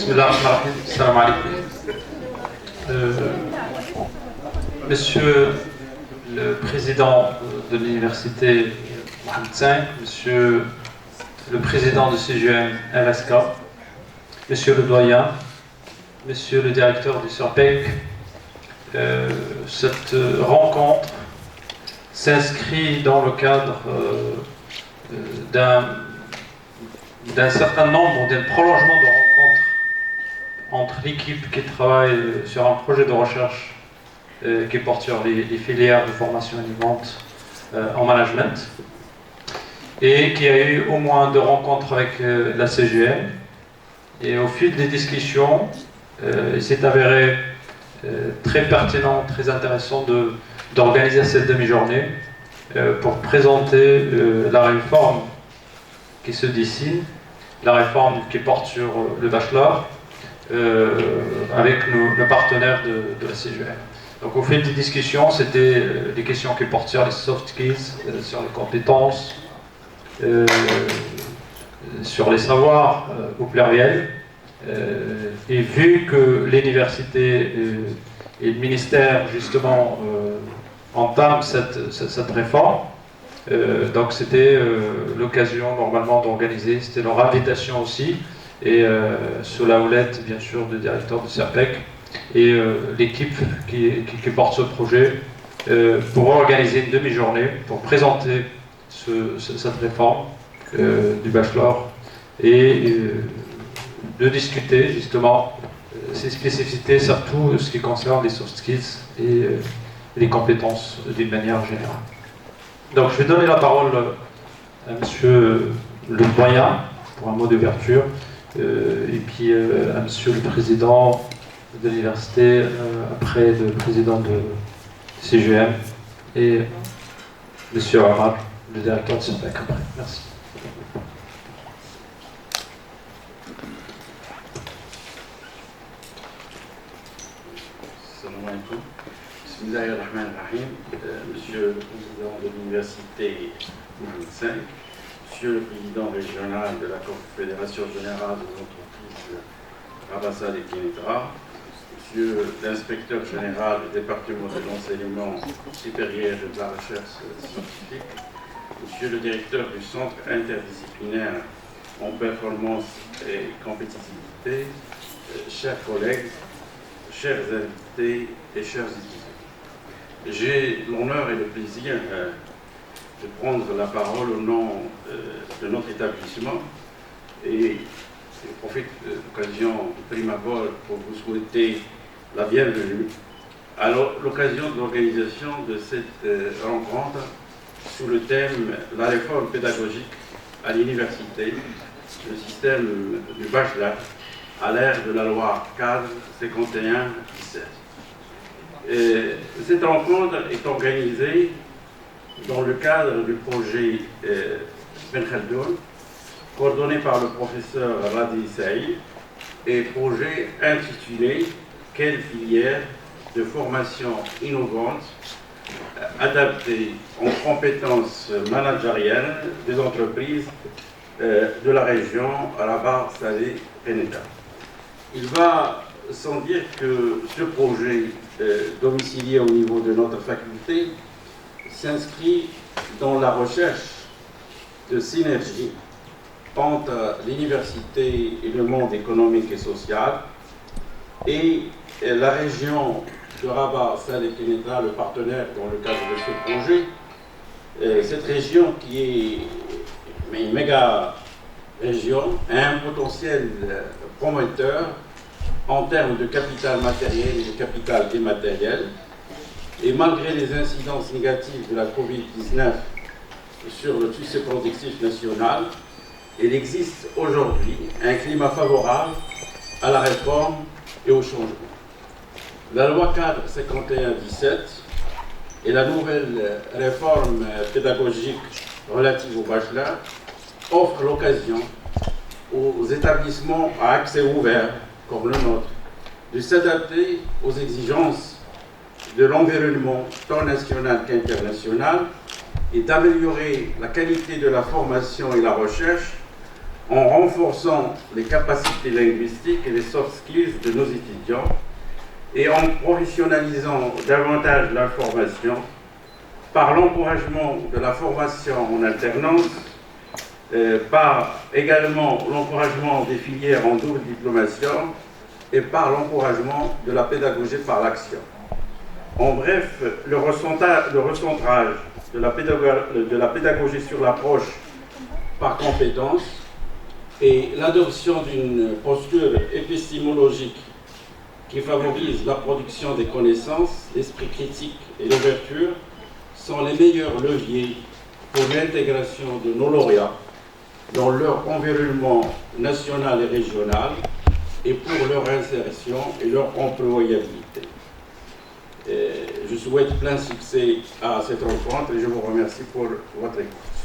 Bismillahirrahmanirrahim. Salam alaikum. Monsieur le président de l'université Mohamed V, monsieur le président de CGM LSK, monsieur le doyen, monsieur le directeur du SURPEC, cette rencontre s'inscrit dans le cadre d'un certain nombre, d'un prolongement de rencontres entre l'équipe qui travaille sur un projet de recherche qui porte sur les filières de formation innovante en management, et qui a eu au moins 2 rencontres avec la CGM. Et au fil des discussions, il s'est avéré très pertinent, très intéressant d'organiser cette demi-journée pour présenter la réforme qui se dessine, la réforme qui porte sur le bachelor, avec nos partenaires de la CGM. Donc au fil des discussions, c'était des questions qui portent sur les soft skills, sur les compétences, sur les savoirs au pluriel. Et vu que l'université et le ministère justement entament cette réforme, donc c'était l'occasion normalement d'organiser, c'était leur invitation aussi, et sous la houlette bien sûr du directeur du SURPEC et l'équipe qui porte ce projet, pour organiser une demi-journée pour présenter cette réforme du bachelor et de discuter justement ces spécificités, surtout ce qui concerne les soft skills et les compétences d'une manière générale. Donc je vais donner la parole à monsieur le doyen pour un mot d'ouverture, et puis à monsieur le président de l'université, après le président de CGM, et monsieur Amar, le directeur de SURPEC après. Merci. Salam alaikum. Bismillahirrahmanirrahim. Monsieur le président de l'université Mohamed V, monsieur le président régional de la Confédération générale des entreprises Rabassa et Kénétra, monsieur l'inspecteur général du département de l'enseignement supérieur et de la recherche scientifique, monsieur le directeur du centre interdisciplinaire en performance et compétitivité, chers collègues, chers invités et chers étudiants. J'ai l'honneur et le plaisir de prendre la parole au nom de notre établissement, et je profite de l'occasion de prime abord pour vous souhaiter la bienvenue à l'occasion de l'organisation de cette rencontre sous le thème « La réforme pédagogique à l'université, le système du bachelor à l'ère de la loi cadre 51-17 ». Cette rencontre est organisée dans le cadre du projet Ben Khaldoun, coordonné par le professeur Radi Saïd, et projet intitulé « Quelle filière de formation innovante adaptée en compétences managériales des entreprises de la région Rabat Salé Kénétra ». Il va sans dire que ce projet domicilié au niveau de notre faculté s'inscrit dans la recherche de synergie entre l'université et le monde économique et social, et la région de Rabat Salé Kénétra, le partenaire dans le cadre de ce projet. Cette région qui est une méga région a un potentiel prometteur en termes de capital matériel et de capital immatériel, et malgré les incidences négatives de la Covid-19 sur le tissu productif national, il existe aujourd'hui un climat favorable à la réforme et au changement. La loi cadre 51-17 et la nouvelle réforme pédagogique relative au bachelor offrent l'occasion aux établissements à accès ouvert, comme le nôtre, de s'adapter aux exigences de l'environnement tant national qu'international et d'améliorer la qualité de la formation et la recherche en renforçant les capacités linguistiques et les soft skills de nos étudiants et en professionnalisant davantage l'information par l'encouragement de la formation en alternance, par également l'encouragement des filières en double diplomation et par l'encouragement de la pédagogie par l'action. En bref, le recentrage de la pédagogie sur l'approche par compétence et l'adoption d'une posture épistémologique qui favorise la production des connaissances, l'esprit critique et l'ouverture sont les meilleurs leviers pour l'intégration de nos lauréats dans leur environnement national et régional et pour leur insertion et leur employabilité. Je souhaite plein succès à cette rencontre et je vous remercie pour votre écoute.